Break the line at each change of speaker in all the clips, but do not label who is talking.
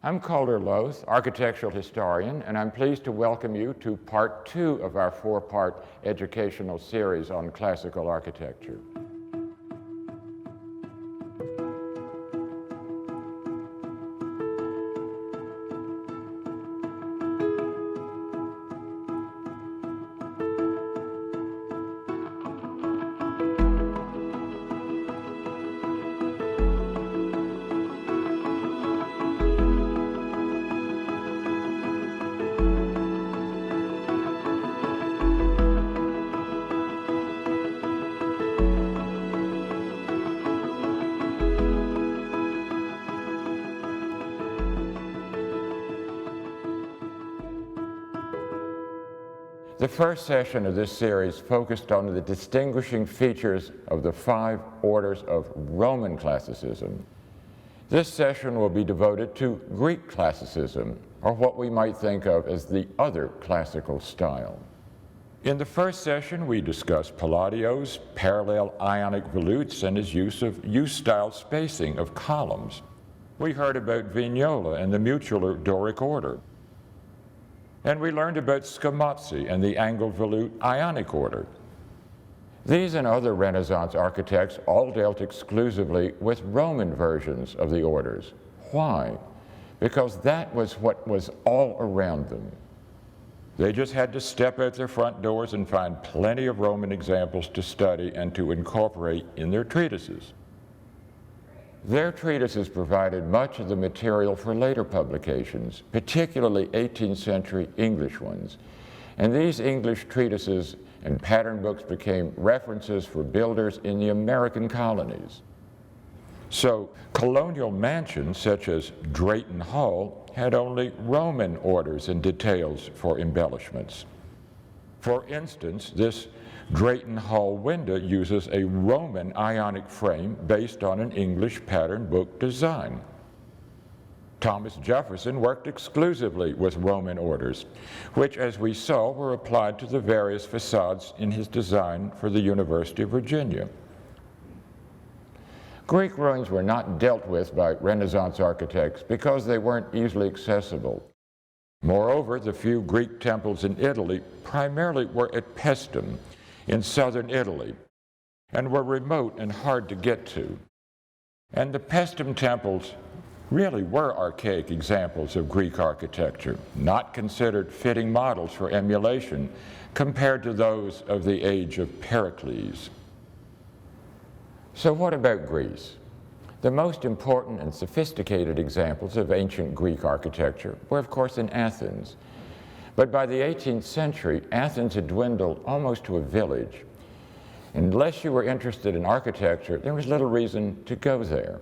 I'm Calder Loth, architectural historian, and I'm pleased to welcome you to part 2 of our 4-part educational series on classical architecture. The first session of this series focused on the distinguishing features of the 5 orders of Roman classicism. This session will be devoted to Greek classicism, or what we might think of as the other classical style. In the first session, we discussed Palladio's parallel Ionic volutes and his use of U-style spacing of columns. We heard about Vignola and the mutular Doric order. And we learned about Scamozzi and the angled volute Ionic order. These and other Renaissance architects all dealt exclusively with Roman versions of the orders. Why? Because that was what was all around them. They just had to step out their front doors and find plenty of Roman examples to study and to incorporate in their treatises. Their treatises provided much of the material for later publications, particularly 18th century English ones. And these English treatises and pattern books became references for builders in the American colonies. So colonial mansions such as Drayton Hall had only Roman orders and details for embellishments. For instance, this Drayton Hall window uses a Roman Ionic frame based on an English pattern book design. Thomas Jefferson worked exclusively with Roman orders, which, as we saw, were applied to the various facades in his design for the University of Virginia. Greek ruins were not dealt with by Renaissance architects because they weren't easily accessible. Moreover, the few Greek temples in Italy primarily were at Paestum, in southern Italy, and were remote and hard to get to. And the Paestum temples really were archaic examples of Greek architecture, not considered fitting models for emulation compared to those of the age of Pericles. So what about Greece? The most important and sophisticated examples of ancient Greek architecture were, of course, in Athens. But by the 18th century, Athens had dwindled almost to a village. Unless you were interested in architecture, there was little reason to go there.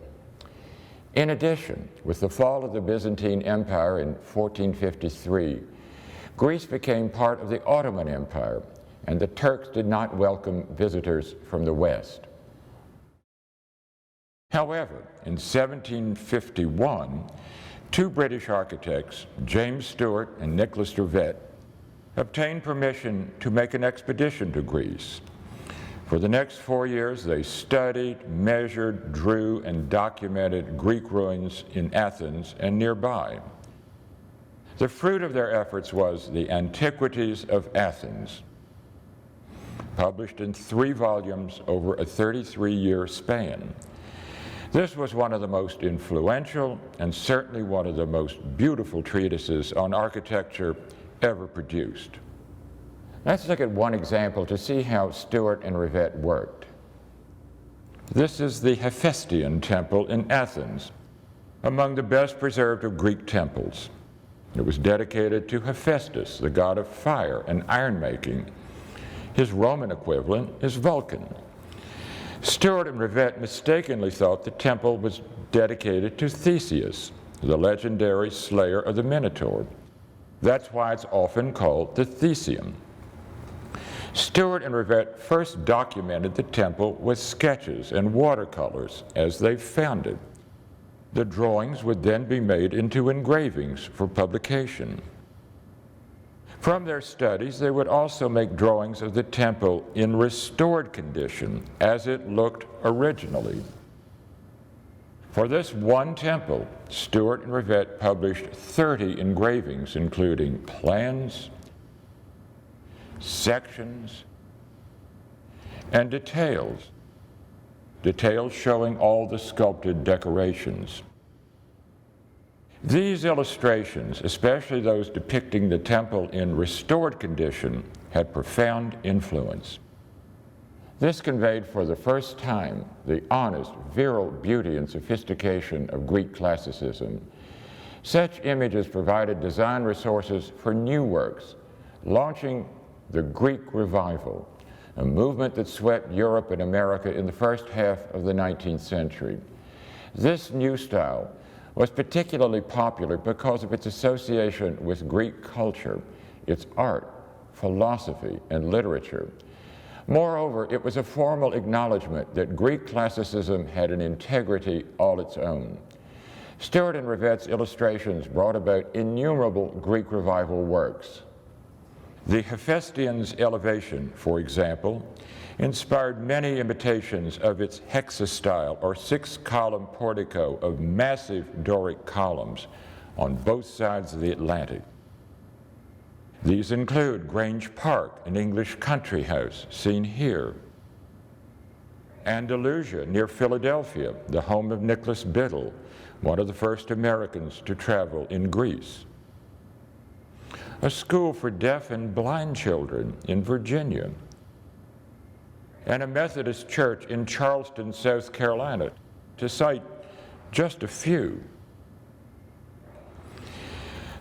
In addition, with the fall of the Byzantine Empire in 1453, Greece became part of the Ottoman Empire, and the Turks did not welcome visitors from the West. However, in 1751, 2 British architects, James Stewart and Nicholas Rivet, obtained permission to make an expedition to Greece. For the next 4 years, they studied, measured, drew, and documented Greek ruins in Athens and nearby. The fruit of their efforts was the Antiquities of Athens, published in 3 volumes over a 33-year span. This was one of the most influential and certainly one of the most beautiful treatises on architecture ever produced. Let's look at one example to see how Stewart and Rivet worked. This is the Hephaestion Temple in Athens, among the best preserved of Greek temples. It was dedicated to Hephaestus, the god of fire and iron-making. His Roman equivalent is Vulcan. Stewart and Rivet mistakenly thought the temple was dedicated to Theseus, the legendary slayer of the Minotaur. That's why it's often called the Theseum. Stewart and Rivet first documented the temple with sketches and watercolors as they found it. The drawings would then be made into engravings for publication. From their studies, they would also make drawings of the temple in restored condition as it looked originally. For this one temple, Stuart and Rivette published 30 engravings, including plans, sections, and details showing all the sculpted decorations. These illustrations, especially those depicting the temple in restored condition, had profound influence. This conveyed for the first time the honest, virile beauty and sophistication of Greek classicism. Such images provided design resources for new works, launching the Greek Revival, a movement that swept Europe and America in the first half of the 19th century. This new style was particularly popular because of its association with Greek culture, its art, philosophy, and literature. Moreover, it was a formal acknowledgement that Greek classicism had an integrity all its own. Stuart and Rivette's illustrations brought about innumerable Greek Revival works. The Hephaestion's Elevation, for example, inspired many imitations of its hexastyle or six-column portico of massive Doric columns on both sides of the Atlantic. These include Grange Park, an English country house, seen here, Andalusia, near Philadelphia, the home of Nicholas Biddle, one of the first Americans to travel in Greece. A school for deaf and blind children in Virginia, and a Methodist church in Charleston, South Carolina, to cite just a few.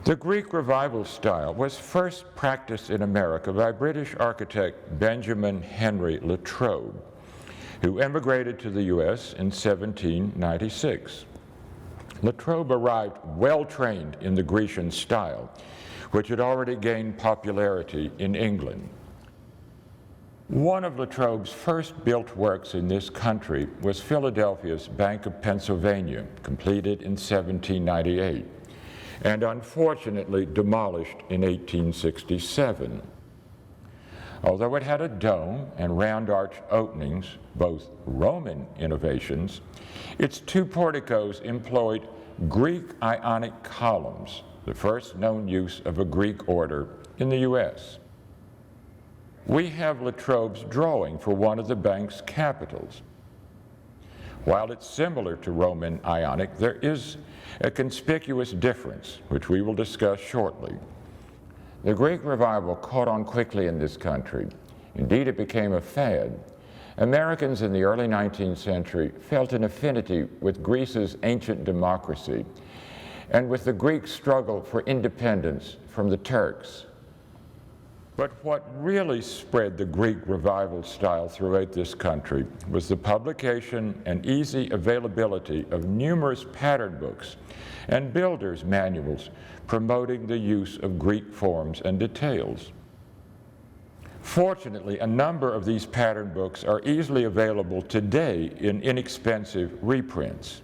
The Greek Revival style was first practiced in America by British architect Benjamin Henry Latrobe, who emigrated to the U.S. in 1796. Latrobe arrived well-trained in the Grecian style, which had already gained popularity in England. One of Latrobe's first built works in this country was Philadelphia's Bank of Pennsylvania, completed in 1798, and unfortunately demolished in 1867. Although it had a dome and round arch openings, both Roman innovations, its two porticos employed Greek Ionic columns, the first known use of a Greek order in the U.S. We have Latrobe's drawing for one of the bank's capitals. While it's similar to Roman Ionic, there is a conspicuous difference, which we will discuss shortly. The Greek Revival caught on quickly in this country. Indeed, it became a fad. Americans in the early 19th century felt an affinity with Greece's ancient democracy and with the Greek struggle for independence from the Turks. But what really spread the Greek Revival style throughout this country was the publication and easy availability of numerous pattern books and builders' manuals promoting the use of Greek forms and details. Fortunately, a number of these pattern books are easily available today in inexpensive reprints.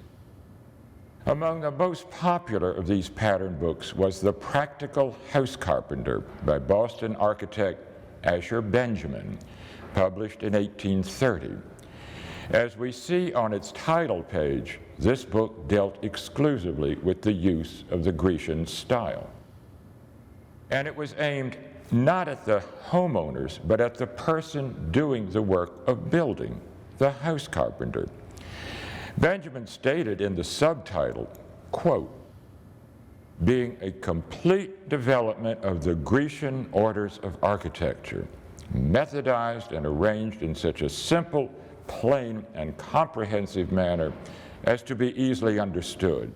Among the most popular of these pattern books was The Practical House Carpenter by Boston architect Asher Benjamin, published in 1830. As we see on its title page, this book dealt exclusively with the use of the Grecian style. And it was aimed not at the homeowners, but at the person doing the work of building, the house carpenter. Benjamin stated in the subtitle, quote, being a complete development of the Grecian orders of architecture, methodized and arranged in such a simple, plain, and comprehensive manner as to be easily understood,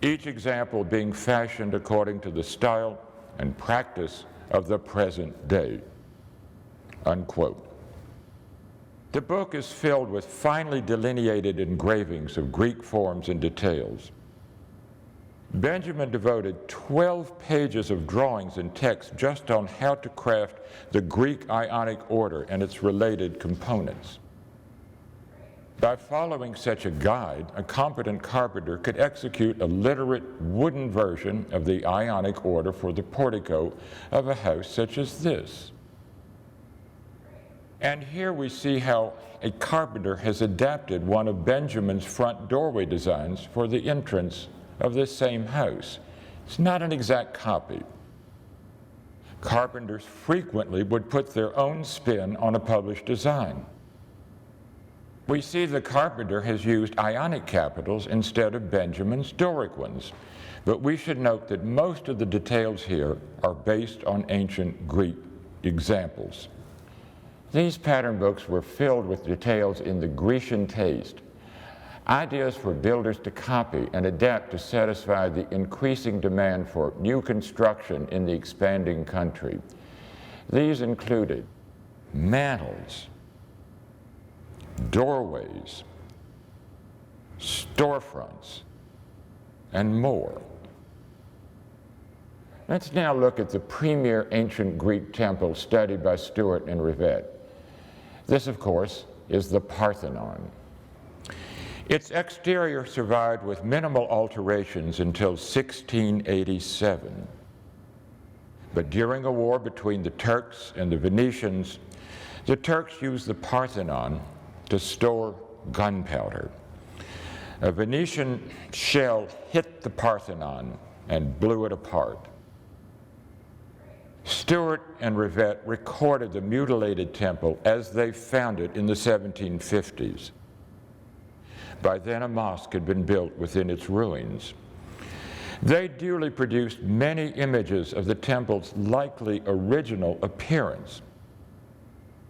each example being fashioned according to the style and practice of the present day, unquote. The book is filled with finely delineated engravings of Greek forms and details. Benjamin devoted 12 pages of drawings and text just on how to craft the Greek Ionic order and its related components. By following such a guide, a competent carpenter could execute a literate wooden version of the Ionic order for the portico of a house such as this. And here we see how a carpenter has adapted one of Benjamin's front doorway designs for the entrance of this same house. It's not an exact copy. Carpenters frequently would put their own spin on a published design. We see the carpenter has used Ionic capitals instead of Benjamin's Doric ones, but we should note that most of the details here are based on ancient Greek examples. These pattern books were filled with details in the Grecian taste, ideas for builders to copy and adapt to satisfy the increasing demand for new construction in the expanding country. These included mantels, doorways, storefronts, and more. Let's now look at the premier ancient Greek temple studied by Stuart and Rivette. This, of course, is the Parthenon. Its exterior survived with minimal alterations until 1687. But during a war between the Turks and the Venetians, the Turks used the Parthenon to store gunpowder. A Venetian shell hit the Parthenon and blew it apart. Stuart and Rivette recorded the mutilated temple as they found it in the 1750s. By then, a mosque had been built within its ruins. They duly produced many images of the temple's likely original appearance.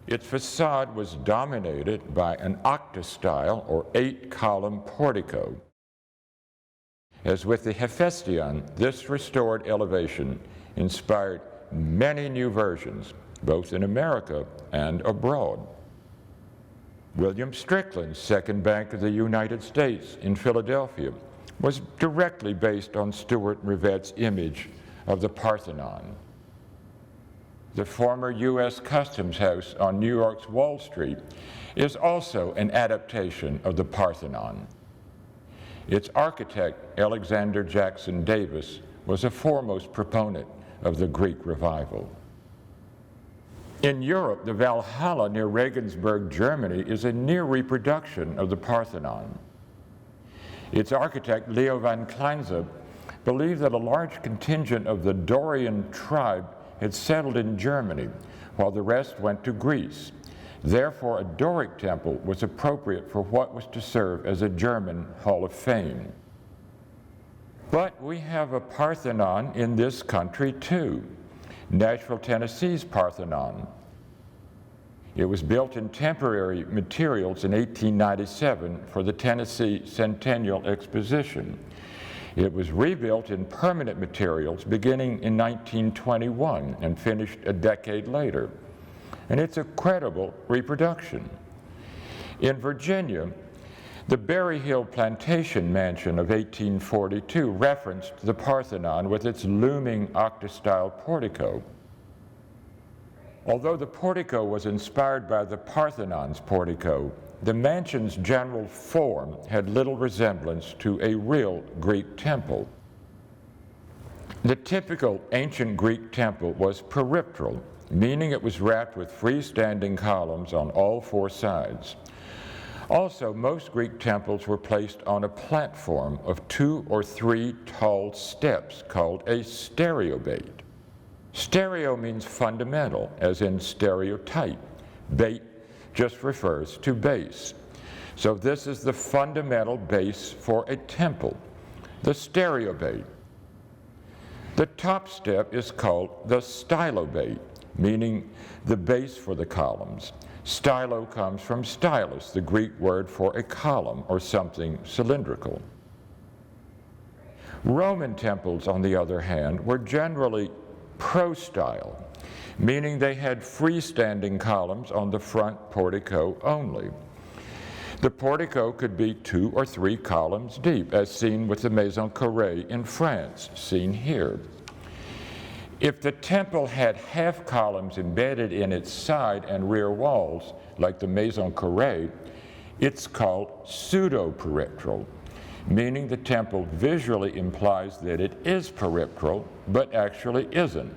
Its facade was dominated by an octastyle or 8-column portico. As with the Hephaestion, this restored elevation inspired many new versions, both in America and abroad. William Strickland's Second Bank of the United States in Philadelphia was directly based on Stuart and Rivette's image of the Parthenon. The former U.S. Customs House on New York's Wall Street is also an adaptation of the Parthenon. Its architect, Alexander Jackson Davis, was a foremost proponent of the Greek revival. In Europe, the Valhalla near Regensburg, Germany, is a near reproduction of the Parthenon. Its architect, Leo van Kleinze, believed that a large contingent of the Dorian tribe had settled in Germany, while the rest went to Greece. Therefore, a Doric temple was appropriate for what was to serve as a German Hall of Fame. But we have a Parthenon in this country too, Nashville, Tennessee's Parthenon. It was built in temporary materials in 1897 for the Tennessee Centennial Exposition. It was rebuilt in permanent materials beginning in 1921 and finished a decade later. And it's a credible reproduction. In Virginia, the Berry Hill Plantation Mansion of 1842 referenced the Parthenon with its looming octastyle portico. Although the portico was inspired by the Parthenon's portico, the mansion's general form had little resemblance to a real Greek temple. The typical ancient Greek temple was peripteral, meaning it was wrapped with freestanding columns on all four sides. Also, most Greek temples were placed on a platform of 2 or 3 tall steps called a stereobate. Stereo means fundamental, as in stereotype. Bate just refers to base. So this is the fundamental base for a temple, the stereobate. The top step is called the stylobate, meaning the base for the columns. Stylo comes from stylus, the Greek word for a column or something cylindrical. Roman temples, on the other hand, were generally prostyle, meaning they had freestanding columns on the front portico only. The portico could be 2 or 3 columns deep, as seen with the Maison Carrée in France, seen here. If the temple had half columns embedded in its side and rear walls, like the Maison Carrée, it's called pseudo-peripteral, meaning the temple visually implies that it is peripteral, but actually isn't.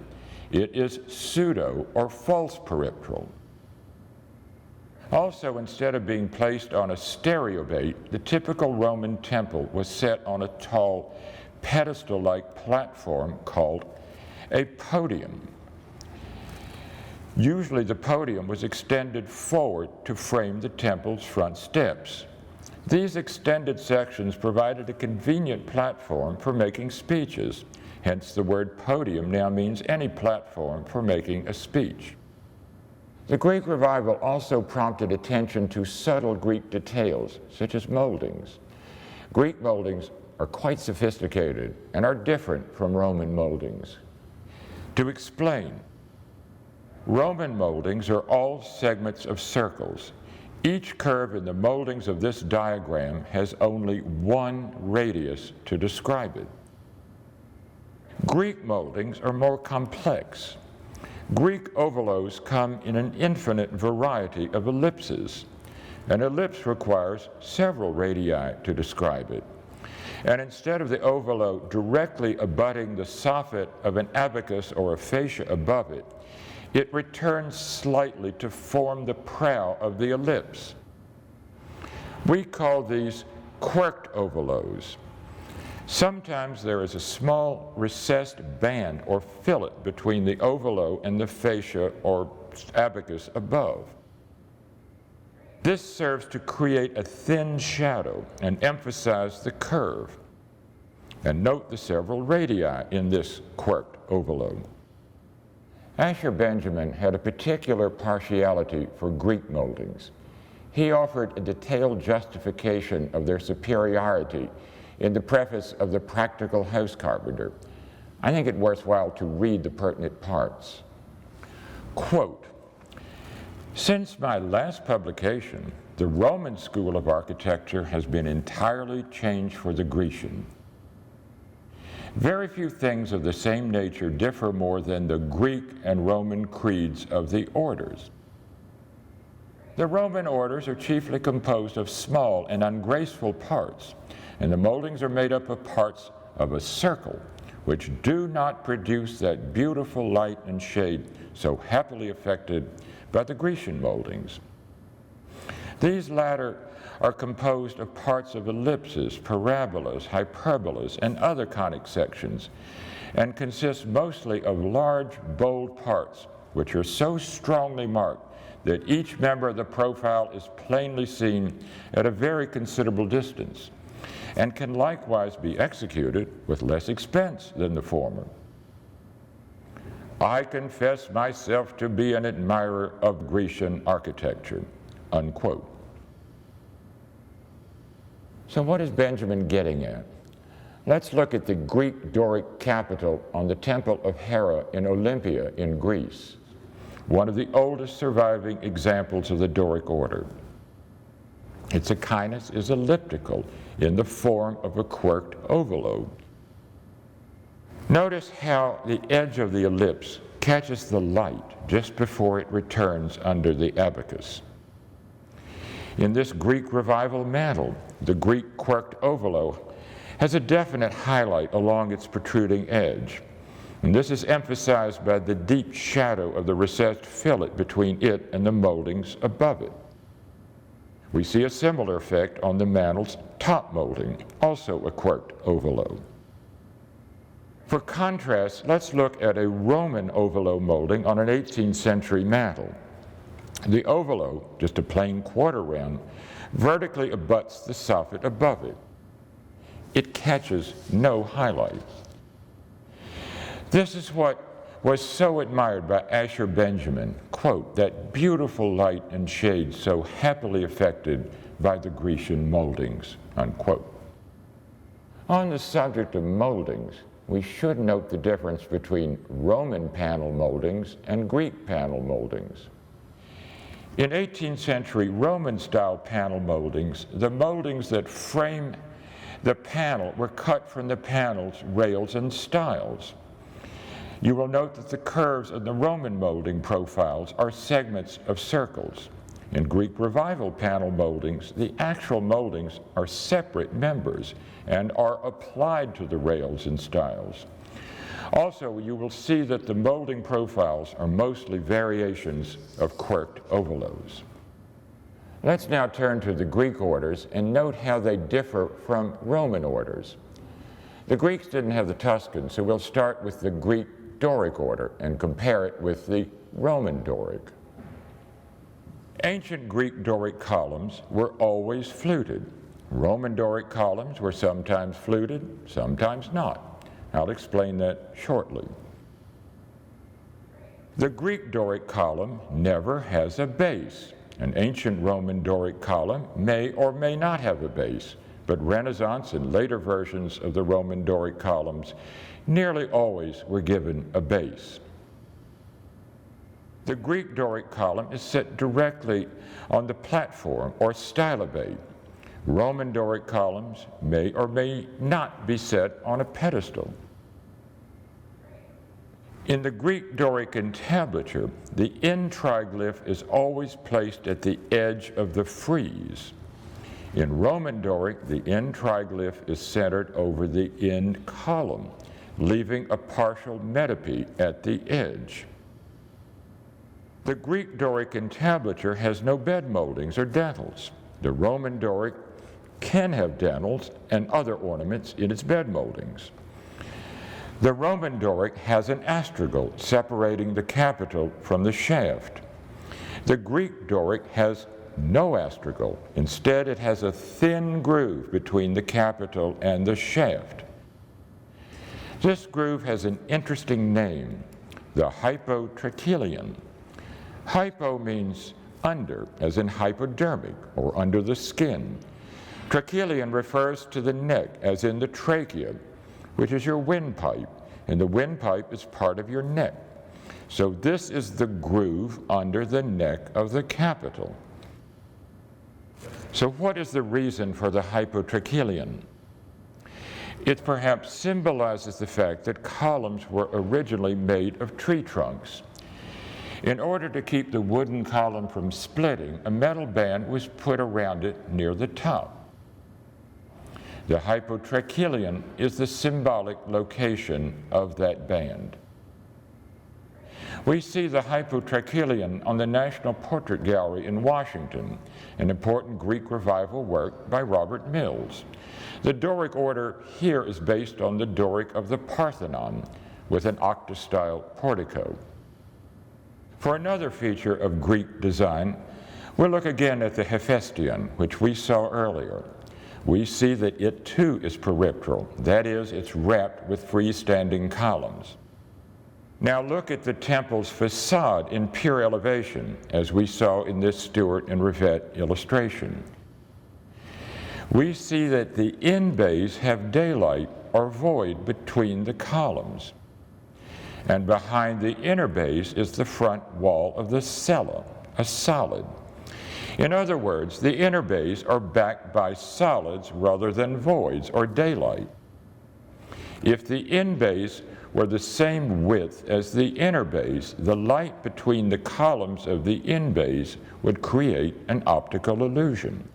It is pseudo or false peripteral. Also, instead of being placed on a stereobate, the typical Roman temple was set on a tall pedestal-like platform called a podium. Usually the podium was extended forward to frame the temple's front steps. These extended sections provided a convenient platform for making speeches. Hence the word podium now means any platform for making a speech. The Greek revival also prompted attention to subtle Greek details, such as moldings. Greek moldings are quite sophisticated and are different from Roman moldings. To explain, Roman moldings are all segments of circles. Each curve in the moldings of this diagram has only one radius to describe it. Greek moldings are more complex. Greek ovolos come in an infinite variety of ellipses. An ellipse requires several radii to describe it. And instead of the ovolo directly abutting the soffit of an abacus or a fascia above it, it returns slightly to form the prow of the ellipse. We call these quirked ovolos. Sometimes there is a small recessed band or fillet between the ovolo and the fascia or abacus above. This serves to create a thin shadow and emphasize the curve. And note the several radii in this quirked ovolo. Asher Benjamin had a particular partiality for Greek moldings. He offered a detailed justification of their superiority in the preface of The Practical House Carpenter. I think it worthwhile to read the pertinent parts. Quote, "Since my last publication, the Roman school of architecture has been entirely changed for the Grecian. Very few things of the same nature differ more than the Greek and Roman creeds of the orders. The Roman orders are chiefly composed of small and ungraceful parts, and the moldings are made up of parts of a circle, which do not produce that beautiful light and shade so happily affected by the Grecian moldings. These latter are composed of parts of ellipses, parabolas, hyperbolas, and other conic sections, and consist mostly of large, bold parts, which are so strongly marked that each member of the profile is plainly seen at a very considerable distance, and can likewise be executed with less expense than the former. I confess myself to be an admirer of Grecian architecture," unquote. So what is Benjamin getting at? Let's look at the Greek Doric capital on the Temple of Hera in Olympia in Greece, one of the oldest surviving examples of the Doric order. Its echinus is elliptical in the form of a quirked ovolo. Notice how the edge of the ellipse catches the light just before it returns under the abacus. In this Greek revival mantle, the Greek quirked ovolo has a definite highlight along its protruding edge. And this is emphasized by the deep shadow of the recessed fillet between it and the moldings above it. We see a similar effect on the mantle's top molding, also a quirked ovolo. For contrast, let's look at a Roman ovolo molding on an 18th century mantle. The ovolo, just a plain quarter round, vertically abuts the soffit above it. It catches no highlight. This is what was so admired by Asher Benjamin, quote, "that beautiful light and shade so happily affected by the Grecian moldings," unquote. On the subject of moldings, we should note the difference between Roman panel moldings and Greek panel moldings. In 18th century Roman-style panel moldings, the moldings that frame the panel were cut from the panel's rails and stiles. You will note that the curves of the Roman molding profiles are segments of circles. In Greek Revival panel moldings, the actual moldings are separate members and are applied to the rails and stiles. Also, you will see that the molding profiles are mostly variations of quirked ovolos. Let's now turn to the Greek orders and note how they differ from Roman orders. The Greeks didn't have the Tuscan, so we'll start with the Greek Doric order and compare it with the Roman Doric. Ancient Greek Doric columns were always fluted. Roman Doric columns were sometimes fluted, sometimes not. I'll explain that shortly. The Greek Doric column never has a base. An ancient Roman Doric column may or may not have a base, but Renaissance and later versions of the Roman Doric columns nearly always were given a base. The Greek Doric column is set directly on the platform or stylobate. Roman Doric columns may or may not be set on a pedestal. In the Greek Doric entablature, the end triglyph is always placed at the edge of the frieze. In Roman Doric, the end triglyph is centered over the end column, leaving a partial metope at the edge. The Greek Doric entablature has no bed moldings or dentils. The Roman Doric can have dentils and other ornaments in its bed moldings. The Roman Doric has an astragal separating the capital from the shaft. The Greek Doric has no astragal. Instead, it has a thin groove between the capital and the shaft. This groove has an interesting name, the hypotrachelion. Hypo means under, as in hypodermic, or under the skin. Trachelion refers to the neck, as in the trachea, which is your windpipe, and the windpipe is part of your neck. So this is the groove under the neck of the capital. So what is the reason for the hypotrachelion? It perhaps symbolizes the fact that columns were originally made of tree trunks. In order to keep the wooden column from splitting, a metal band was put around it near the top. The hypotrachelion is the symbolic location of that band. We see the hypotrachelion on the National Portrait Gallery in Washington, an important Greek Revival work by Robert Mills. The Doric order here is based on the Doric of the Parthenon, with an octastyle portico. For another feature of Greek design, we'll look again at the Hephaestion, which we saw earlier. We see that it too is peripteral, that is, it's wrapped with freestanding columns. Now look at the temple's facade in pure elevation, as we saw in this Stuart and Rivette illustration. We see that the end bays have daylight or void between the columns. And behind the inner bays is the front wall of the cella, a solid. In other words, the inner bays are backed by solids rather than voids or daylight. If the end bays were the same width as the inner bays, the light between the columns of the end bays would create an optical illusion.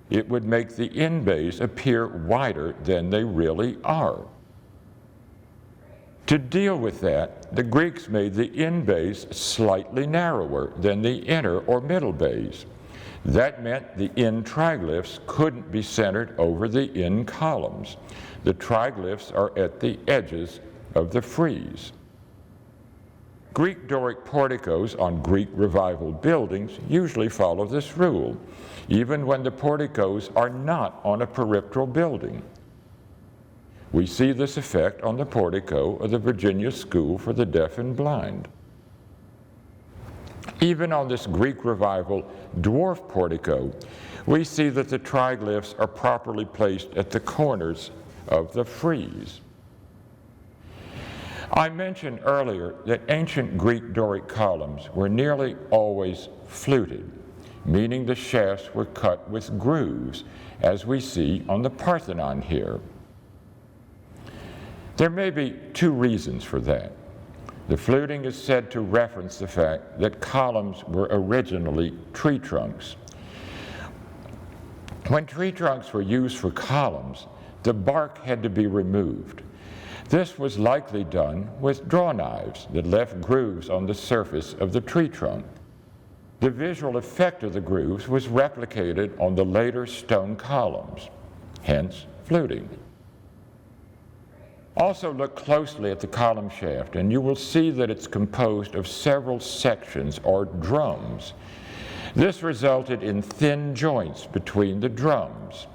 It would make the end bays appear wider than they really are. To deal with that, the Greeks made the end bays slightly narrower than the inner or middle bays. That meant the end triglyphs couldn't be centered over the end columns. The triglyphs are at the edges of the frieze. Greek Doric porticos on Greek Revival buildings usually follow this rule, even when the porticos are not on a peripteral building. We see this effect on the portico of the Virginia School for the Deaf and Blind. Even on this Greek Revival dwarf portico, we see that the triglyphs are properly placed at the corners of the frieze. I mentioned earlier that ancient Greek Doric columns were nearly always fluted, meaning the shafts were cut with grooves, as we see on the Parthenon here. There may be two reasons for that. The fluting is said to reference the fact that columns were originally tree trunks. When tree trunks were used for columns, the bark had to be removed. This was likely done with draw knives that left grooves on the surface of the tree trunk. The visual effect of the grooves was replicated on the later stone columns, hence fluting. Also look closely at the column shaft, and you will see that it's composed of several sections or drums. This resulted in thin joints between the drums.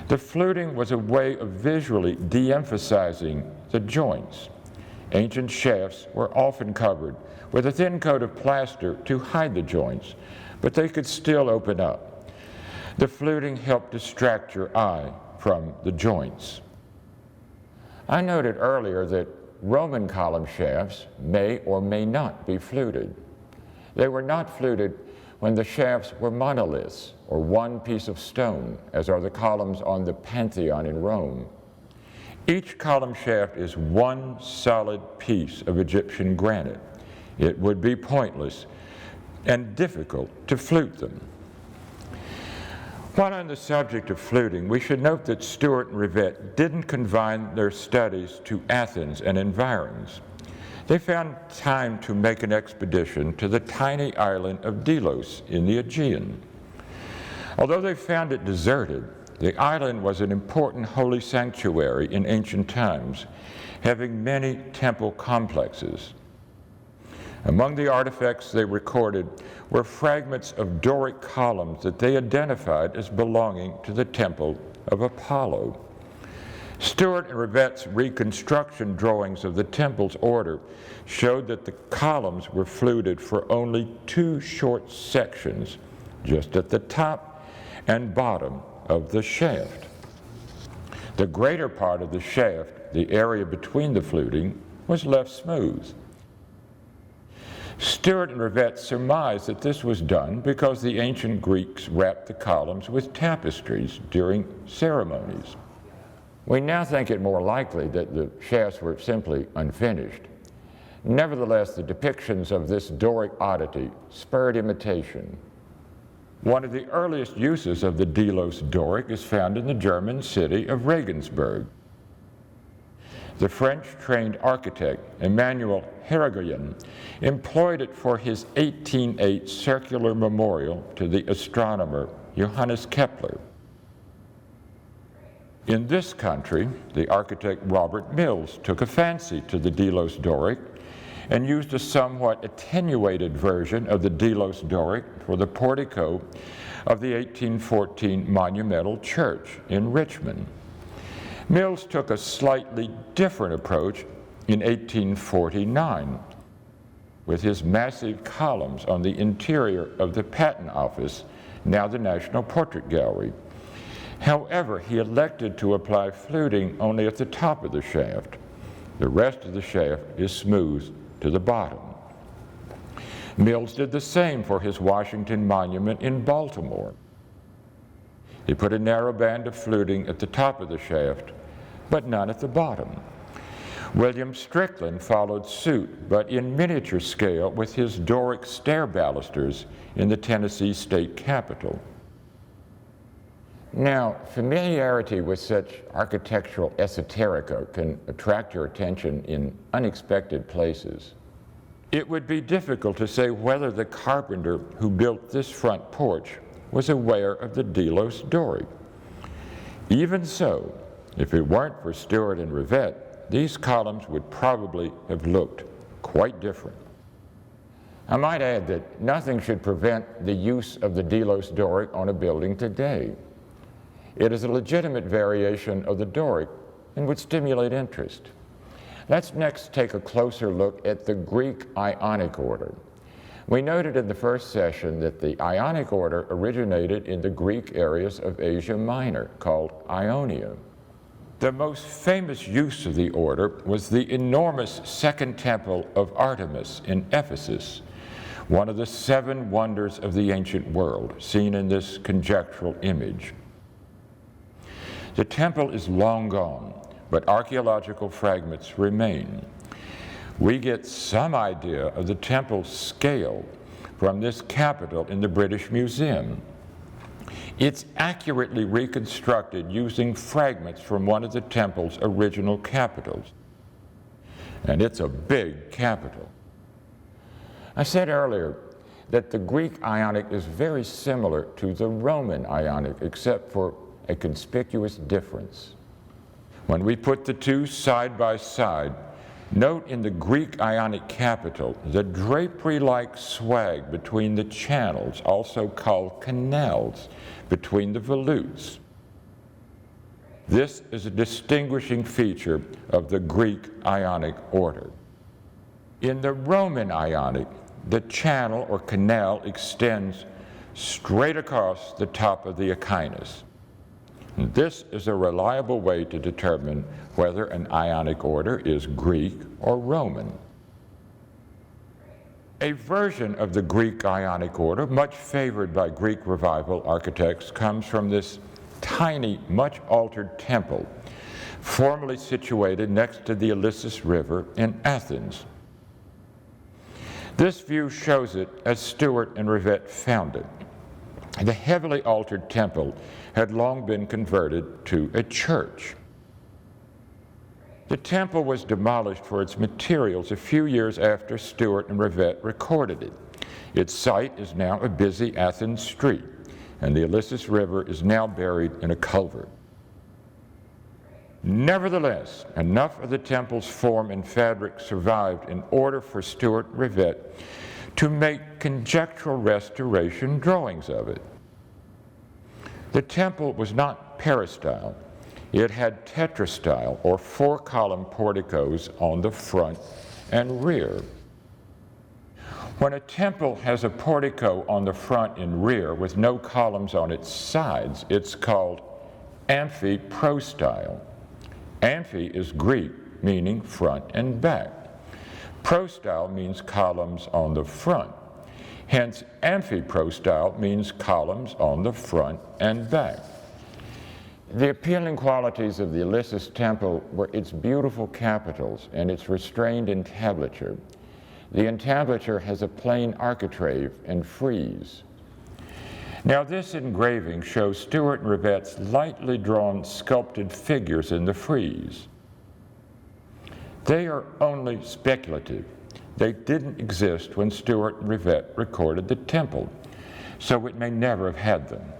The fluting was a way of visually de-emphasizing the joints. Ancient shafts were often covered with a thin coat of plaster to hide the joints, but they could still open up. The fluting helped distract your eye from the joints. I noted earlier that Roman column shafts may or may not be fluted. They were not fluted when the shafts were monoliths, or one piece of stone, as are the columns on the Pantheon in Rome. Each column shaft is one solid piece of Egyptian granite. It would be pointless and difficult to flute them. While on the subject of fluting, we should note that Stuart and Rivette didn't confine their studies to Athens and environs. They found time to make an expedition to the tiny island of Delos in the Aegean. Although they found it deserted, the island was an important holy sanctuary in ancient times, having many temple complexes. Among the artifacts they recorded were fragments of Doric columns that they identified as belonging to the temple of Apollo. Stuart and Rivette's reconstruction drawings of the temple's order showed that the columns were fluted for only two short sections, just at the top and bottom of the shaft. The greater part of the shaft, the area between the fluting, was left smooth. Stuart and Rivette surmised that this was done because the ancient Greeks wrapped the columns with tapestries during ceremonies. We now think it more likely that the shafts were simply unfinished. Nevertheless, the depictions of this Doric oddity spurred imitation. One of the earliest uses of the Delos Doric is found in the German city of Regensburg. The French-trained architect Emmanuel Hérigoyen employed it for his 1808 circular memorial to the astronomer Johannes Kepler. In this country, the architect Robert Mills took a fancy to the Delos Doric and used a somewhat attenuated version of the Delos Doric for the portico of the 1814 monumental church in Richmond. Mills took a slightly different approach in 1849 with his massive columns on the interior of the Patent Office, now the National Portrait Gallery. However, he elected to apply fluting only at the top of the shaft. The rest of the shaft is smooth to the bottom. Mills did the same for his Washington Monument in Baltimore. He put a narrow band of fluting at the top of the shaft, but none at the bottom. William Strickland followed suit, but in miniature scale with his Doric stair balusters in the Tennessee State Capitol. Now, familiarity with such architectural esoterica can attract your attention in unexpected places. It would be difficult to say whether the carpenter who built this front porch was aware of the Delos Doric. Even so, if it weren't for Stuart and Rivette, these columns would probably have looked quite different. I might add that nothing should prevent the use of the Delos Doric on a building today. It is a legitimate variation of the Doric and would stimulate interest. Let's next take a closer look at the Greek Ionic order. We noted in the first session that the Ionic order originated in the Greek areas of Asia Minor, called Ionia. The most famous use of the order was the enormous Second Temple of Artemis in Ephesus, one of the 7 wonders of the ancient world, seen in this conjectural image. The temple is long gone, but archaeological fragments remain. We get some idea of the temple's scale from this capitol in the British Museum. It's accurately reconstructed using fragments from one of the temple's original capitals. And it's a big capitol. I said earlier that the Greek Ionic is very similar to the Roman Ionic, except for a conspicuous difference. When we put the two side by side, note in the Greek Ionic capital the drapery-like swag between the channels, also called canals, between the volutes. This is a distinguishing feature of the Greek Ionic order. In the Roman Ionic, the channel or canal extends straight across the top of the echinus. And this is a reliable way to determine whether an Ionic order is Greek or Roman. A version of the Greek Ionic order, much favored by Greek Revival architects, comes from this tiny, much altered temple, formerly situated next to the Ilissus River in Athens. This view shows it as Stuart and Rivette found it. The heavily altered temple had long been converted to a church. The temple was demolished for its materials a few years after Stuart and Rivette recorded it. Its site is now a busy Athens street, and the Ilissus River is now buried in a culvert. Nevertheless, enough of the temple's form and fabric survived in order for Stuart and Rivette to make conjectural restoration drawings of it. The temple was not peristyle. It had tetrastyle, or four-column porticos on the front and rear. When a temple has a portico on the front and rear with no columns on its sides, it's called amphiprostyle. Amphi is Greek, meaning front and back. Prostyle means columns on the front. Hence, amphiprostyle means columns on the front and back. The appealing qualities of the Ilissus temple were its beautiful capitals and its restrained entablature. The entablature has a plain architrave and frieze. Now, this engraving shows Stuart and Rivette's lightly drawn sculpted figures in the frieze. They are only speculative. They didn't exist when Stuart and Rivette recorded the temple, so it may never have had them.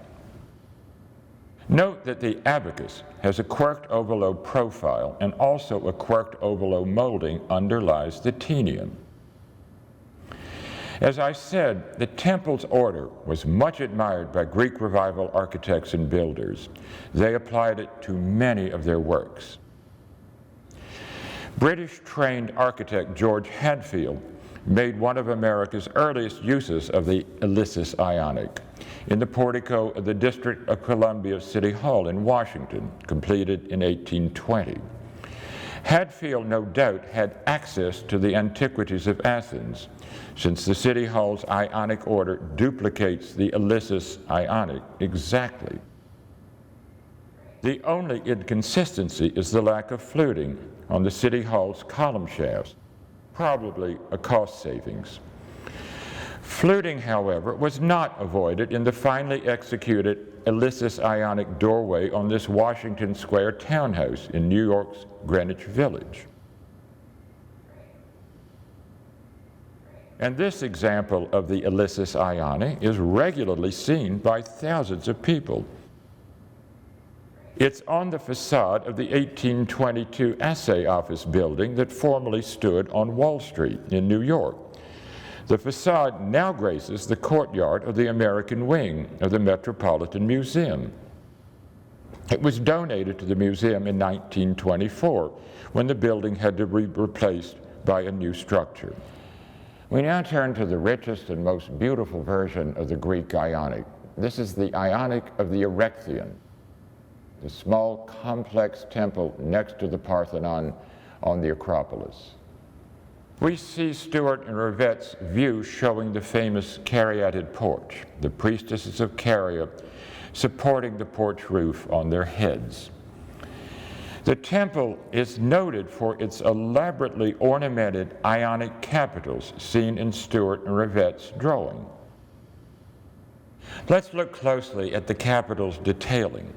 Note that the abacus has a quirked ovalo profile, and also a quirked ovalo molding underlies the tenium. As I said, the temple's order was much admired by Greek Revival architects and builders. They applied it to many of their works. British-trained architect George Hadfield made one of America's earliest uses of the Ilissus Ionic in the portico of the District of Columbia City Hall in Washington, completed in 1820. Hadfield, no doubt, had access to the antiquities of Athens, since the City Hall's Ionic order duplicates the Ilissus Ionic exactly. The only inconsistency is the lack of fluting on the City Hall's column shafts, probably a cost savings. Fluting, however, was not avoided in the finely executed Ilissus Ionic doorway on this Washington Square townhouse in New York's Greenwich Village. And this example of the Ilissus Ionic is regularly seen by thousands of people. It's on the facade of the 1822 Assay Office building that formerly stood on Wall Street in New York. The facade now graces the courtyard of the American wing of the Metropolitan Museum. It was donated to the museum in 1924, when the building had to be replaced by a new structure. We now turn to the richest and most beautiful version of the Greek Ionic. This is the Ionic of the Erechtheion, the small, complex temple next to the Parthenon on the Acropolis. We see Stuart and Rivette's view showing the famous caryatid porch, the priestesses of Caria supporting the porch roof on their heads. The temple is noted for its elaborately ornamented Ionic capitals seen in Stuart and Rivette's drawing. Let's look closely at the capitals' detailing.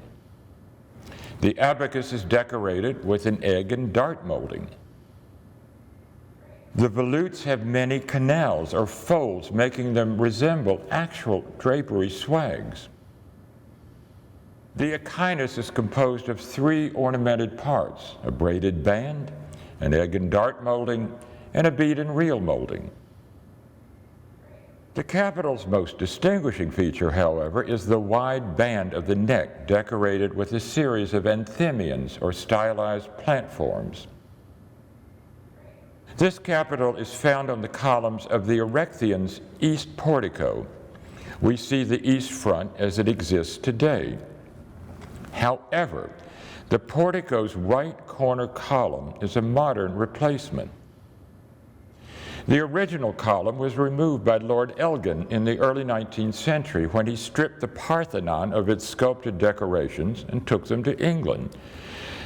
The abacus is decorated with an egg and dart molding. The volutes have many canals or folds, making them resemble actual drapery swags. The echinus is composed of 3 ornamented parts: a braided band, an egg and dart molding, and a bead and reel molding. The capital's most distinguishing feature, however, is the wide band of the neck, decorated with a series of anthemions or stylized plant forms. This capital is found on the columns of the Erechtheian's east portico. We see the east front as it exists today. However, the portico's right corner column is a modern replacement. The original column was removed by Lord Elgin in the early 19th century when he stripped the Parthenon of its sculpted decorations and took them to England.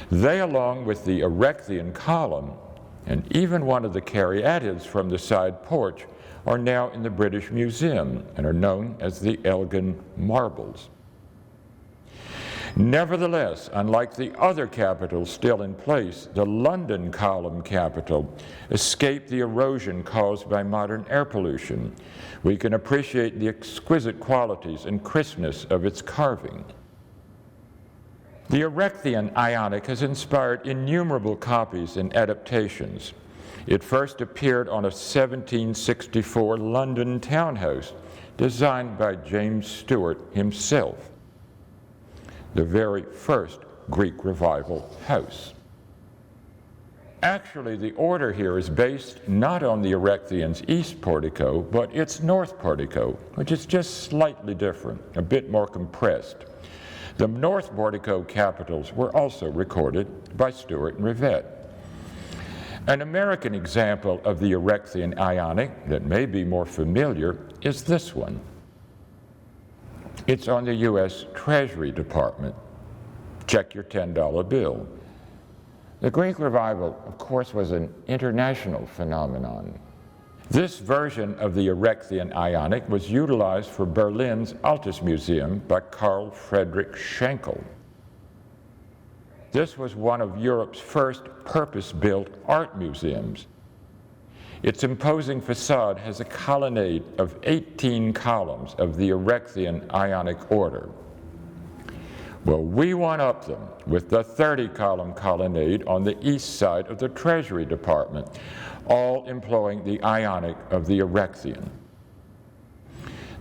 They, along with the Erechtheian column and even one of the caryatids from the side porch, are now in the British Museum and are known as the Elgin marbles. Nevertheless, unlike the other capitals still in place, the London column capital escaped the erosion caused by modern air pollution. We can appreciate the exquisite qualities and crispness of its carving. The Erechtheian Ionic has inspired innumerable copies and adaptations. It first appeared on a 1764 London townhouse designed by James Stewart himself, the very first Greek Revival house. Actually, the order here is based not on the Erechtheian's east portico, but its north portico, which is just slightly different, a bit more compressed. The north portico capitals were also recorded by Stewart and Rivette. An American example of the Erechtheian Ionic that may be more familiar is this one. It's on the U.S. Treasury Department. Check your $10 bill. The Greek Revival, of course, was an international phenomenon. This version of the Erechtheian Ionic was utilized for Berlin's Altes Museum by Carl Friedrich Schenkel. This was one of Europe's first purpose-built art museums. Its imposing facade has a colonnade of 18 columns of the Erechtheian Ionic order. Well, we one-up them with the 30-column colonnade on the east side of the Treasury Department, all employing the Ionic of the Erechtheian.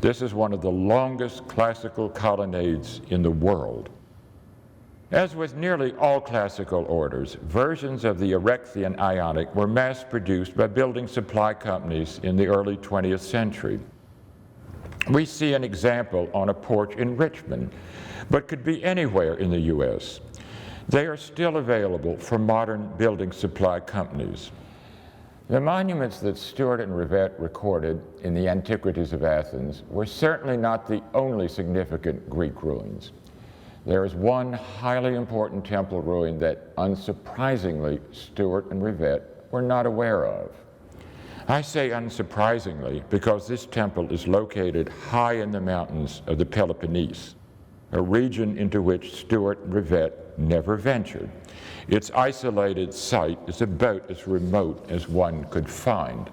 This is one of the longest classical colonnades in the world. As with nearly all classical orders, versions of the Erechtheian Ionic were mass-produced by building supply companies in the early 20th century. We see an example on a porch in Richmond, but could be anywhere in the U.S. They are still available for modern building supply companies. The monuments that Stewart and Rivette recorded in the Antiquities of Athens were certainly not the only significant Greek ruins. There is one highly important temple ruin that, unsurprisingly, Stewart and Rivette were not aware of. I say unsurprisingly because this temple is located high in the mountains of the Peloponnese, a region into which Stewart and Rivette never ventured. Its isolated site is about as remote as one could find.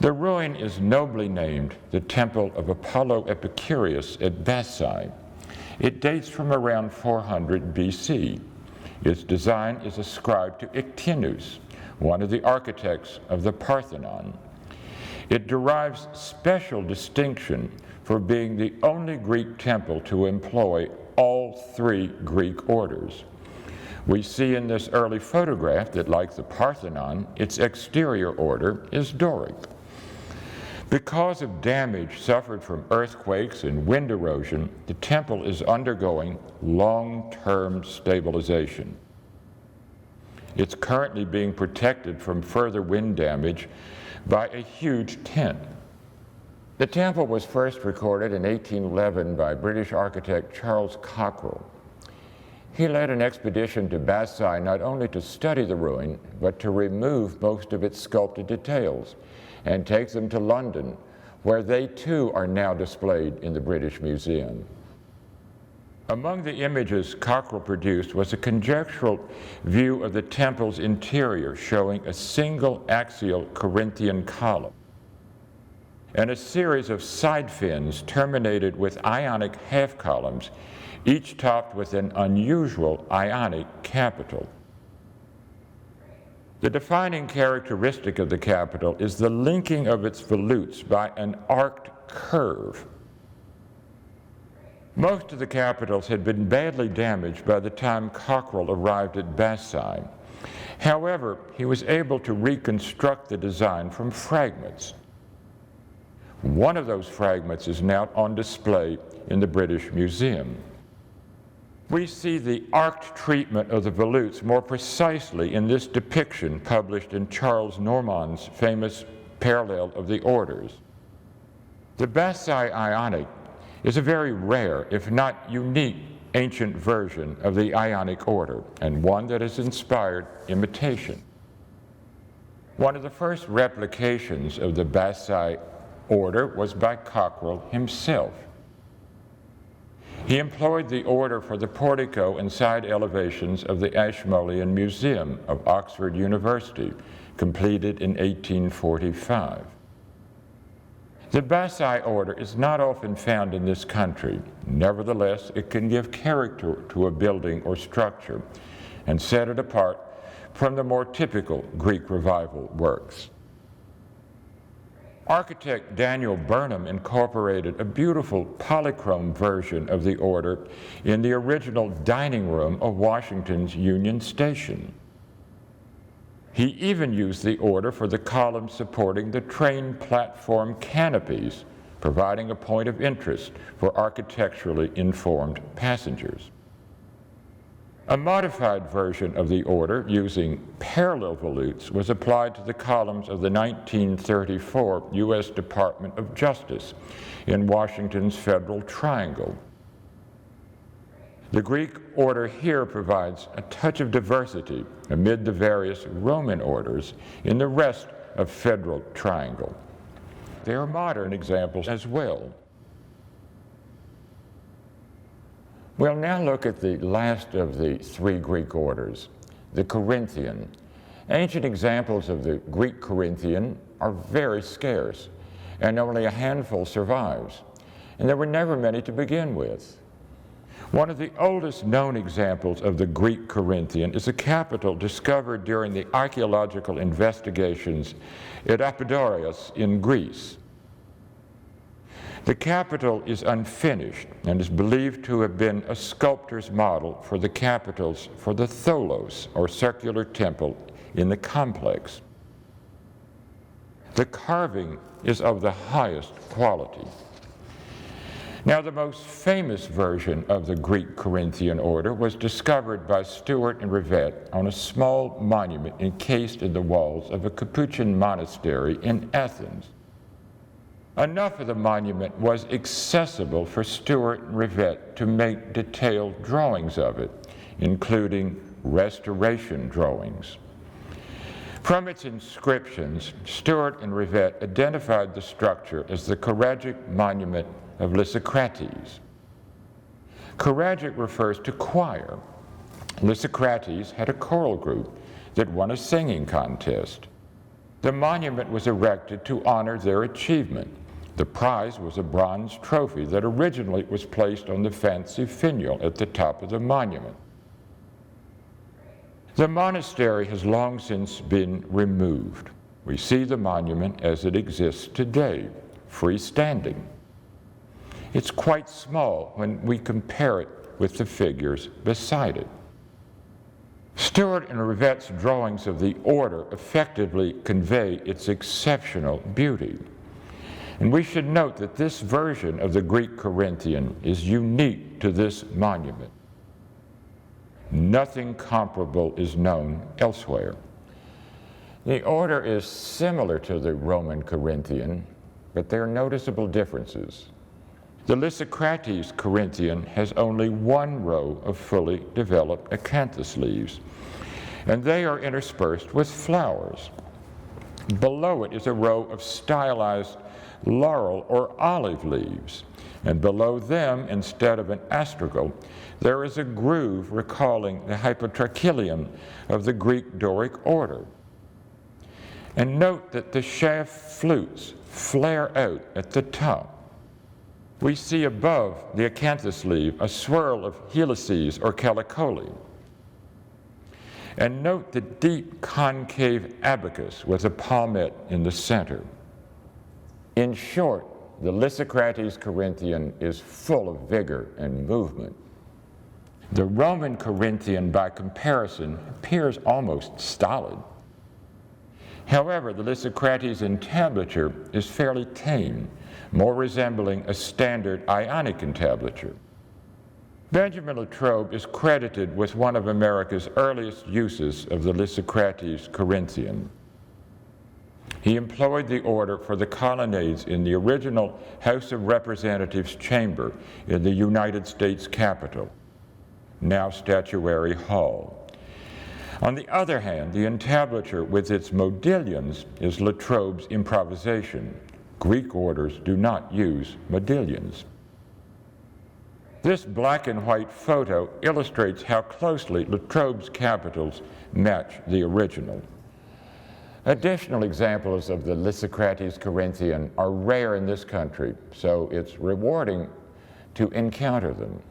The ruin is nobly named the Temple of Apollo Epicurus at Bassae. It dates from around 400 BC. Its design is ascribed to Ictinus, one of the architects of the Parthenon. It derives special distinction for being the only Greek temple to employ all 3 Greek orders. We see in this early photograph that, like the Parthenon, its exterior order is Doric. Because of damage suffered from earthquakes and wind erosion, the temple is undergoing long-term stabilization. It's currently being protected from further wind damage by a huge tent. The temple was first recorded in 1811 by British architect Charles Cockerell. He led an expedition to Bassae not only to study the ruin, but to remove most of its sculpted details and take them to London, where they too are now displayed in the British Museum. Among the images Cockerell produced was a conjectural view of the temple's interior showing a single axial Corinthian column and a series of side fins terminated with Ionic half columns, each topped with an unusual Ionic capital. The defining characteristic of the capital is the linking of its volutes by an arced curve. Most of the capitals had been badly damaged by the time Cockerell arrived at Bassai. However, he was able to reconstruct the design from fragments. One of those fragments is now on display in the British Museum. We see the arced treatment of the volutes more precisely in this depiction published in Charles Normand's famous Parallel of the Orders. The Bassai Ionic is a very rare, if not unique, ancient version of the Ionic order, and one that has inspired imitation. One of the first replications of the Bassai order was by Cockerell himself. He employed the order for the portico and side elevations of the Ashmolean Museum of Oxford University, completed in 1845. The Bassai order is not often found in this country. Nevertheless, it can give character to a building or structure and set it apart from the more typical Greek Revival works. Architect Daniel Burnham incorporated a beautiful polychrome version of the order in the original dining room of Washington's Union Station. He even used the order for the columns supporting the train platform canopies, providing a point of interest for architecturally informed passengers. A modified version of the order using parallel volutes was applied to the columns of the 1934 U.S. Department of Justice in Washington's Federal Triangle. The Greek order here provides a touch of diversity amid the various Roman orders in the rest of Federal Triangle. There are modern examples as well. We'll now look at the last of the three Greek orders, the Corinthian. Ancient examples of the Greek Corinthian are very scarce, and only a handful survives, and there were never many to begin with. One of the oldest known examples of the Greek Corinthian is a capital discovered during the archaeological investigations at Apollodorus in Greece. The capital is unfinished and is believed to have been a sculptor's model for the capitals for the tholos, or circular temple, in the complex. The carving is of the highest quality. Now, the most famous version of the Greek Corinthian order was discovered by Stuart and Rivette on a small monument encased in the walls of a Capuchin monastery in Athens. Enough of the monument was accessible for Stuart and Rivette to make detailed drawings of it, including restoration drawings. From its inscriptions, Stuart and Rivette identified the structure as the Choragic Monument of Lysicrates. Choragic refers to choir. Lysicrates had a choral group that won a singing contest. The monument was erected to honor their achievement. The prize was a bronze trophy that originally was placed on the fancy finial at the top of the monument. The monastery has long since been removed. We see the monument as it exists today, freestanding. It's quite small when we compare it with the figures beside it. Stuart and Rivette's drawings of the order effectively convey its exceptional beauty. And we should note that this version of the Greek Corinthian is unique to this monument. Nothing comparable is known elsewhere. The order is similar to the Roman Corinthian, but there are noticeable differences. The Lysicrates Corinthian has only one row of fully developed acanthus leaves, and they are interspersed with flowers. Below it is a row of stylized laurel or olive leaves, and below them, instead of an astragal, there is a groove recalling the hypotrachelium of the Greek Doric order. And note that the shaft flutes flare out at the top. We see above the acanthus leaf a swirl of helices or calicoli. And note the deep concave abacus with a palmette in the center. In short, the Lysicrates Corinthian is full of vigor and movement. The Roman Corinthian, by comparison, appears almost stolid. However, the Lysicrates entablature is fairly tame, more resembling a standard Ionic entablature. Benjamin Latrobe is credited with one of America's earliest uses of the Lysicrates Corinthian. He employed the order for the colonnades in the original House of Representatives chamber in the United States Capitol, now Statuary Hall. On the other hand, the entablature with its modillions is Latrobe's improvisation. Greek orders do not use modillions. This black and white photo illustrates how closely Latrobe's capitals match the original. Additional examples of the Lysicrates Corinthian are rare in this country, so it's rewarding to encounter them.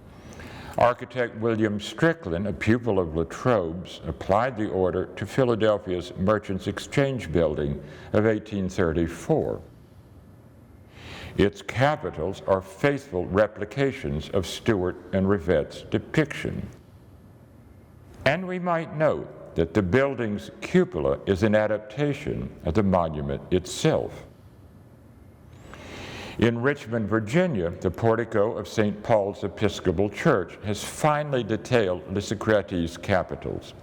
Architect William Strickland, a pupil of Latrobe's, applied the order to Philadelphia's Merchants Exchange Building of 1834. Its capitals are faithful replications of Stuart and Rivette's depiction. And we might note that the building's cupola is an adaptation of the monument itself. In Richmond, Virginia, the portico of St. Paul's Episcopal Church has finely detailed Lysicrates capitals.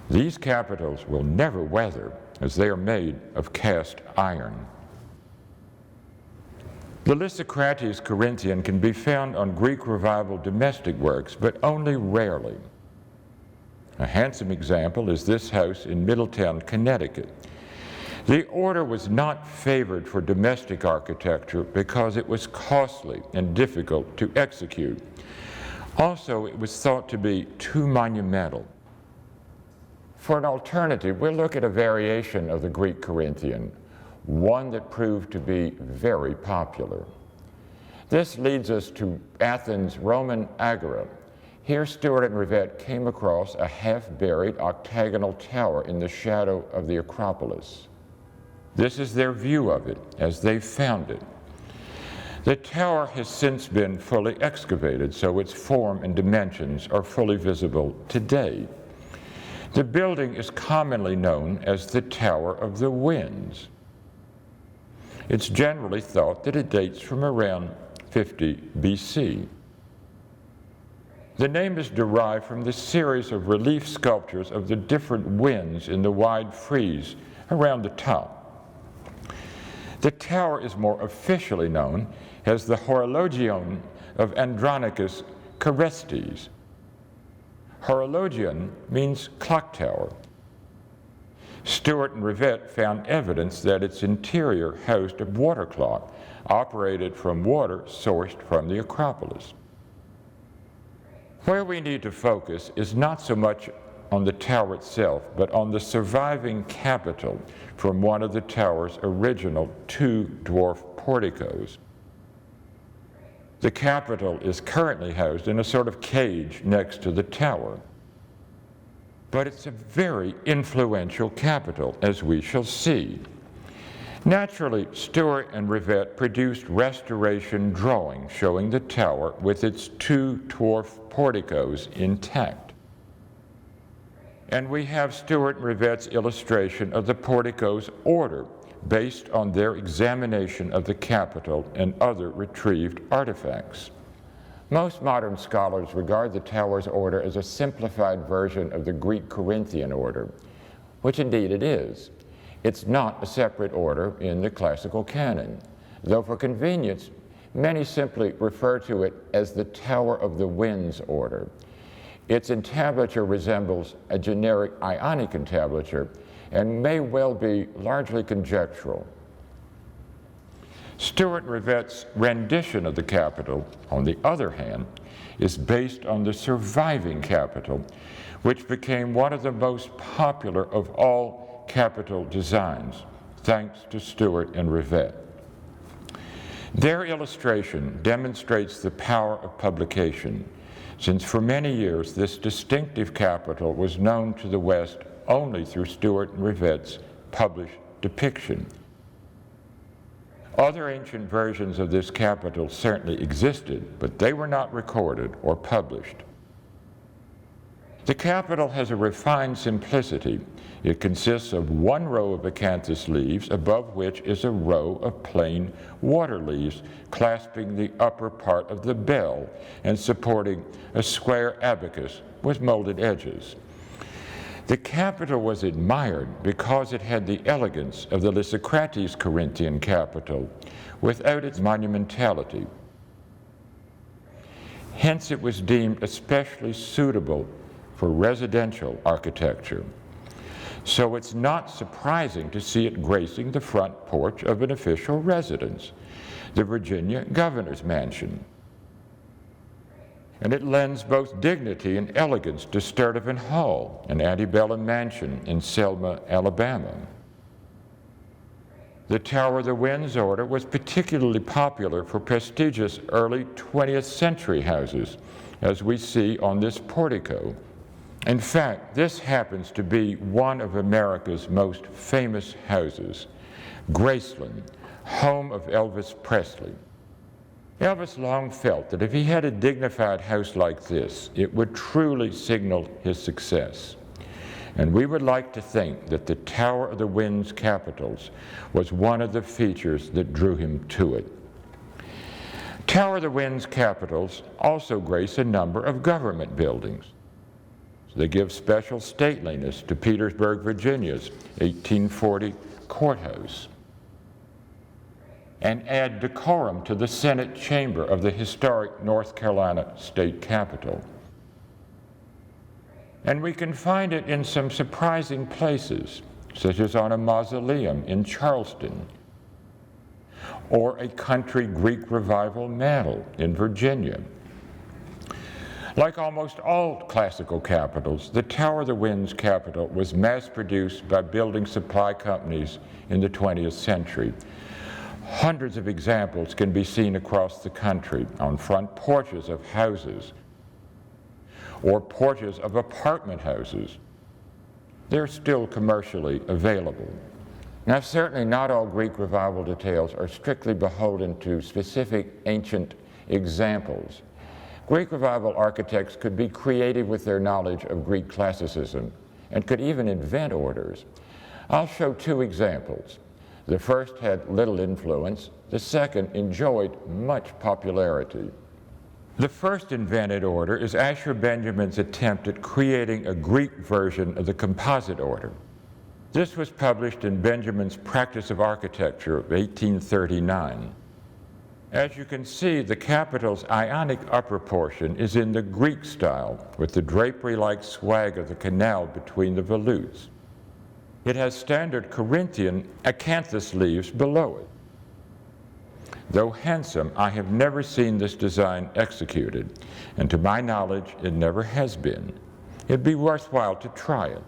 These capitals will never weather, as they are made of cast iron. The Lysicrates Corinthian can be found on Greek Revival domestic works, but only rarely. A handsome example is this house in Middletown, Connecticut. The order was not favored for domestic architecture because it was costly and difficult to execute. Also, it was thought to be too monumental. For an alternative, we'll look at a variation of the Greek Corinthian, one that proved to be very popular. This leads us to Athens' Roman Agora. Here, Stuart and Rivette came across a half-buried octagonal tower in the shadow of the Acropolis. This is their view of it as they found it. The tower has since been fully excavated, so its form and dimensions are fully visible today. The building is commonly known as the Tower of the Winds. It's generally thought that it dates from around 50 BC. The name is derived from the series of relief sculptures of the different winds in the wide frieze around the top. The tower is more officially known as the Horologion of Andronicus Carestes. Horologion means clock tower. Stuart and Rivette found evidence that its interior housed a water clock operated from water sourced from the Acropolis. Where we need to focus is not so much on the tower itself, but on the surviving capital from one of the tower's original two dwarf porticos. The capital is currently housed in a sort of cage next to the tower. But it's a very influential capital, as we shall see. Naturally, Stuart and Rivette produced restoration drawings showing the tower with its two dwarf porticos intact. And we have Stuart and Rivette's illustration of the portico's order based on their examination of the capital and other retrieved artifacts. Most modern scholars regard the tower's order as a simplified version of the Greek Corinthian order, which indeed it is. It's not a separate order in the classical canon, though for convenience, many simply refer to it as the Tower of the Winds order. Its entablature resembles a generic Ionic entablature and may well be largely conjectural. Stuart Rivette's rendition of the Capitol, on the other hand, is based on the surviving Capitol, which became one of the most popular of all Capitol designs, thanks to Stuart and Rivette. Their illustration demonstrates the power of publication, since for many years this distinctive Capitol was known to the West only through Stuart and Rivette's published depiction. Other ancient versions of this Capitol certainly existed, but they were not recorded or published. The Capitol has a refined simplicity. It consists of one row of acanthus leaves, above which is a row of plain water leaves clasping the upper part of the bell and supporting a square abacus with molded edges. The Capitol was admired because it had the elegance of the Lysicrates Corinthian Capitol without its monumentality. Hence it was deemed especially suitable for residential architecture. So it's not surprising to see it gracing the front porch of an official residence, the Virginia Governor's Mansion. And it lends both dignity and elegance to Sturtevant Hall, an antebellum mansion in Selma, Alabama. The Tower of the Winds order was particularly popular for prestigious early 20th century houses, as we see on this portico. In fact, this happens to be one of America's most famous houses, Graceland, home of Elvis Presley. Elvis long felt that if he had a dignified house like this, it would truly signal his success. And we would like to think that the Tower of the Winds Capitals was one of the features that drew him to it. Tower of the Winds Capitals also grace a number of government buildings. They give special stateliness to Petersburg, Virginia's 1840 courthouse, and add decorum to the Senate chamber of the historic North Carolina state capitol. And we can find it in some surprising places, such as on a mausoleum in Charleston, or a country Greek Revival mantle in Virginia. Like almost all classical capitals, the Tower of the Winds Capitol was mass-produced by building supply companies in the 20th century. Hundreds of examples can be seen across the country on front porches of houses or porches of apartment houses. They're still commercially available. Now, certainly not all Greek Revival details are strictly beholden to specific ancient examples. Greek Revival architects could be creative with their knowledge of Greek classicism and could even invent orders. I'll show two examples. The first had little influence. The second enjoyed much popularity. The first invented order is Asher Benjamin's attempt at creating a Greek version of the composite order. This was published in Benjamin's Practice of Architecture of 1839. As you can see, the Capitol's Ionic upper portion is in the Greek style, with the drapery-like swag of the canal between the volutes. It has standard Corinthian acanthus leaves below it. Though handsome, I have never seen this design executed, and to my knowledge, it never has been. It'd be worthwhile to try it.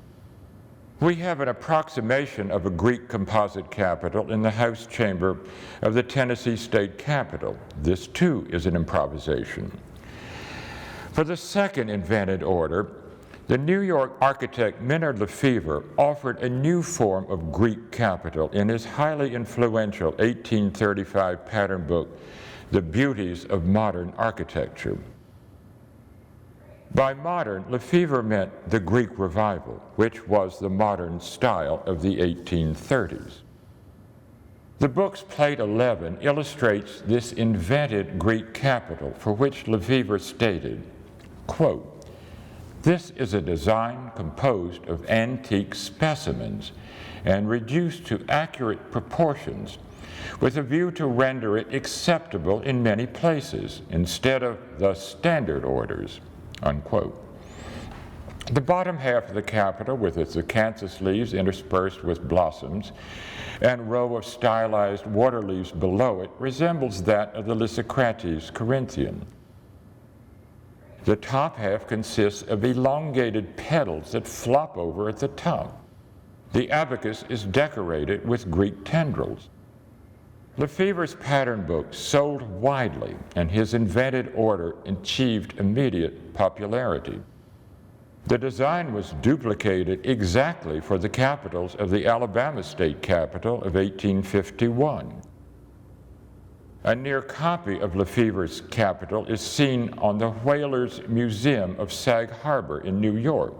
We have an approximation of a Greek composite capitol in the House chamber of the Tennessee State Capitol. This too is an improvisation. For the second invented order, the New York architect Minard Lefevre offered a new form of Greek capitol in his highly influential 1835 pattern book, The Beauties of Modern Architecture. By modern, Lefevre meant the Greek Revival, which was the modern style of the 1830s. The book's plate 11 illustrates this invented Greek capitol, for which Lefevre stated, quote, "This is a design composed of antique specimens and reduced to accurate proportions with a view to render it acceptable in many places instead of the standard orders," unquote. The bottom half of the Capitol, with its acanthus leaves interspersed with blossoms, and row of stylized water leaves below it, resembles that of the Lysicrates Corinthian. The top half consists of elongated petals that flop over at the top. The abacus is decorated with Greek tendrils. Lefebvre's pattern book sold widely, and his invented order achieved immediate popularity. The design was duplicated exactly for the capitals of the Alabama state capitol of 1851. A near copy of Lefebvre's capitol is seen on the Whalers Museum of Sag Harbor in New York.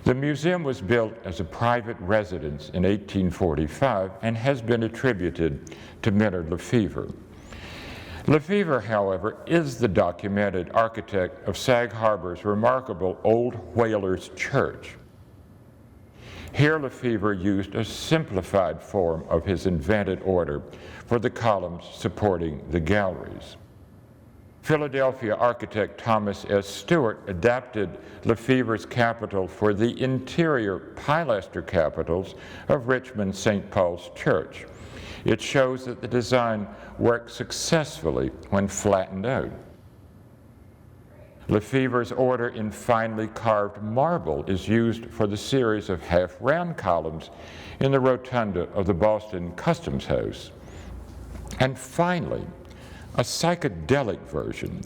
The museum was built as a private residence in 1845 and has been attributed to Millard Lefebvre. Lefebvre, however, is the documented architect of Sag Harbor's remarkable Old Whalers Church. Here Lefebvre used a simplified form of his invented order for the columns supporting the galleries. Philadelphia architect Thomas S. Stewart adapted Lefebvre's capitol for the interior pilaster capitals of Richmond St. Paul's Church. It shows that the design worked successfully when flattened out. Lefebvre's order in finely carved marble is used for the series of half-round columns in the rotunda of the Boston Customs House. And finally, a psychedelic version,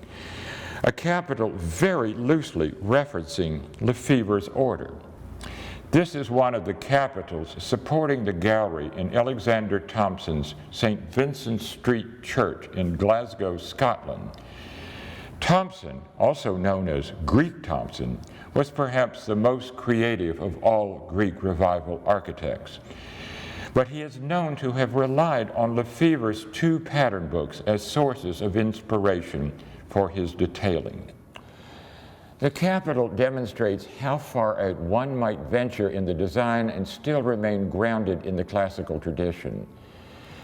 a capitol very loosely referencing Lefebvre's order. This is one of the capitals supporting the gallery in Alexander Thomson's St. Vincent Street Church in Glasgow, Scotland. Thomson, also known as Greek Thomson, was perhaps the most creative of all Greek Revival architects. But he is known to have relied on Lefebvre's two pattern books as sources of inspiration for his detailing. The capitol demonstrates how far out one might venture in the design and still remain grounded in the classical tradition.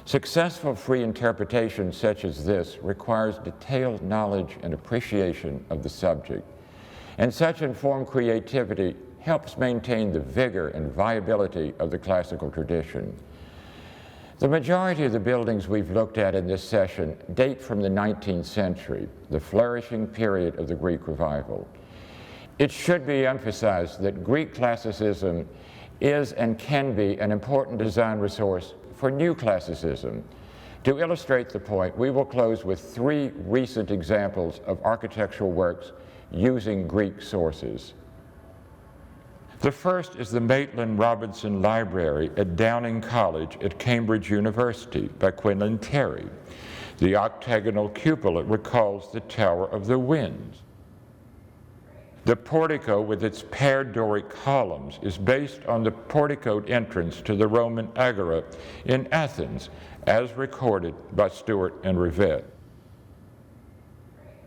Successful free interpretation such as this requires detailed knowledge and appreciation of the subject, and such informed creativity helps maintain the vigor and viability of the classical tradition. The majority of the buildings we've looked at in this session date from the 19th century, the flourishing period of the Greek Revival. It should be emphasized that Greek classicism is and can be an important design resource for new classicism. To illustrate the point, we will close with three recent examples of architectural works using Greek sources. The first is the Maitland Robinson Library at Downing College at Cambridge University by Quinlan Terry. The octagonal cupola recalls the Tower of the Winds. The portico with its paired Doric columns is based on the porticoed entrance to the Roman Agora in Athens, as recorded by Stewart and Rivette.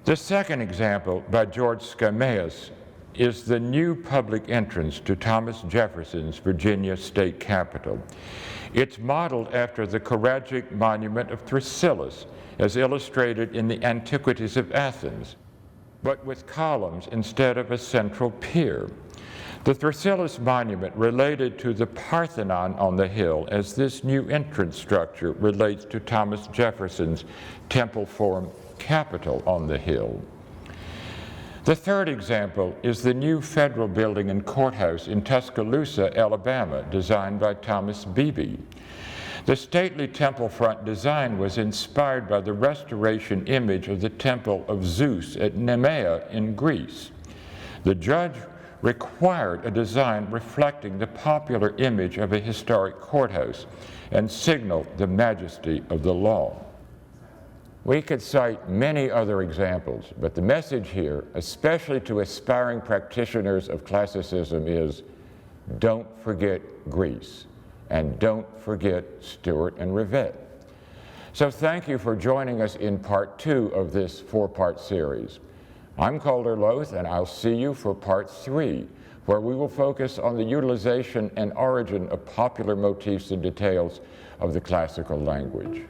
The second example, by George Schimaeus, is the new public entrance to Thomas Jefferson's Virginia state capitol. It's modeled after the choragic monument of Thrasyllus, as illustrated in the Antiquities of Athens, but with columns instead of a central pier. The Thrasyllus monument related to the Parthenon on the hill, as this new entrance structure relates to Thomas Jefferson's temple-form capitol on the hill. The third example is the new federal building and courthouse in Tuscaloosa, Alabama, designed by Thomas Beebe. The stately temple front design was inspired by the restoration image of the temple of Zeus at Nemea in Greece. The judge required a design reflecting the popular image of a historic courthouse and signaled the majesty of the law. We could cite many other examples, but the message here, especially to aspiring practitioners of classicism, is don't forget Greece, and don't forget Stewart and Rivette. So thank you for joining us in part 2 of this 4-part series. I'm Calder Loth, and I'll see you for part 3, where we will focus on the utilization and origin of popular motifs and details of the classical language.